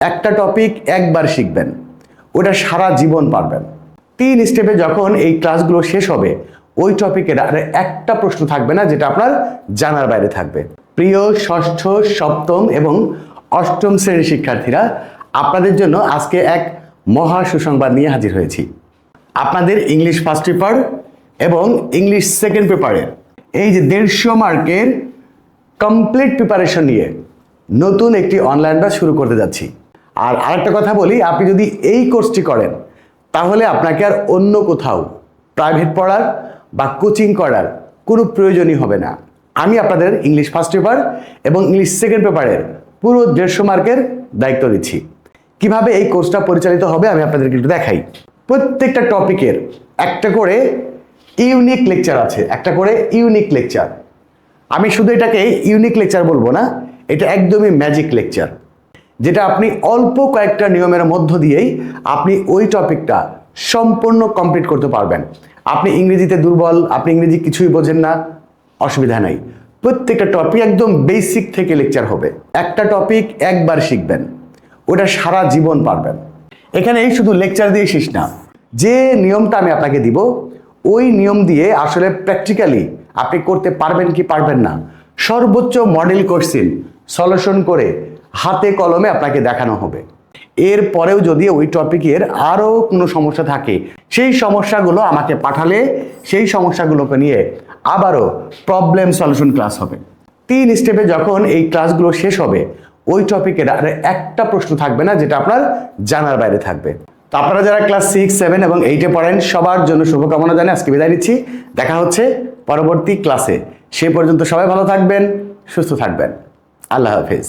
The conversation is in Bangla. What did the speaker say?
একটা টপিক একবার শিখবেন, ওটা সারা জীবন পারবেন। 3 স্টেপে যখন এই ক্লাসগুলো শেষ হবে, ওই টপিকের আর একটা প্রশ্ন থাকবে না যেটা আপনার জানার বাইরে থাকবে। প্রিয় ষষ্ঠ, সপ্তম এবং অষ্টম শ্রেণীর শিক্ষার্থীরা, আপনাদের জন্য আজকে এক মহা সুসংবাদ নিয়ে হাজির হয়েছি। আপনাদের ইংলিশ ফার্স্ট পেপার এবং ইংলিশ সেকেন্ড পেপারের এই যে 150 মার্কের কমপ্লিট প্রিপারেশন নিয়ে নতুন একটি অনলাইন ব্যাচ শুরু করতে যাচ্ছি। আর আরেকটা কথা বলি, আপনি যদি এই কোর্সটি করেন তাহলে আপনাকে আর অন্য কোথাও প্রাইভেট পড়ার বা কোচিং করার কোনো প্রয়োজনই হবে না। আমি আপনাদের ইংলিশ ফার্স্ট পেপার এবং ইংলিশ সেকেন্ড পেপারের পুরো 150 মার্কের দায়িত্ব দিচ্ছি। কিভাবে এই কোর্সটা পরিচালিত হবে আমি আপনাদেরকে একটু দেখাই। প্রত্যেকটা টপিকের একটা করে ইউনিক লেকচার আছে, একটা করে ইউনিক লেকচার। আমি শুধু এটাকে ইউনিক লেকচার বলবো না, এটা একদমই ম্যাজিক লেকচার, যেটা আপনি অল্প কয়েকটা নিয়মের মধ্য দিয়েই আপনি ওই টপিকটা সম্পূর্ণ কমপ্লিট করতে পারবেন। আপনি ইংরেজিতে দুর্বল, আপনি ইংরেজি কিছুই বোঝেন না, অসুবিধা নাই। প্রত্যেকটা টপিক একদম বেসিক থেকে লেকচার হবে। একটা টপিক একবার শিখবেন, ওটা সারা জীবন পারবেন। এখানে এই শুধু লেকচার দিয়ে শেষ না, যে নিয়মটা আমি আপনাকে দিব ওই নিয়ম দিয়ে আসলে প্র্যাকটিক্যালি আপনি করতে পারবেন কি পারবেন না, সর্বোচ্চ মডেল কোশ্চেন সলিউশন করে হাতে কলমে আপনাকে দেখানো হবে। এর পরেও যদি ওই টপিকের আরও কোনো সমস্যা থাকে, সেই সমস্যাগুলো আমাকে পাঠালে সেই সমস্যাগুলোকে নিয়ে আবারও প্রবলেম সলিউশন ক্লাস হবে। 3 স্টেপে যখন এই ক্লাসগুলো শেষ হবে, ওই টপিকের আর একটা প্রশ্ন থাকবে না যেটা আপনার জানার বাইরে থাকবে। তো আপনারা যারা ক্লাস 6, 7 এবং 8-এ পড়েন সবার জন্য শুভকামনা জানিয়ে আজকে বিদায় নিচ্ছি। দেখা হচ্ছে পরবর্তী ক্লাসে। সে পর্যন্ত সবাই ভালো থাকবেন, সুস্থ থাকবেন। আল্লাহ হাফেজ।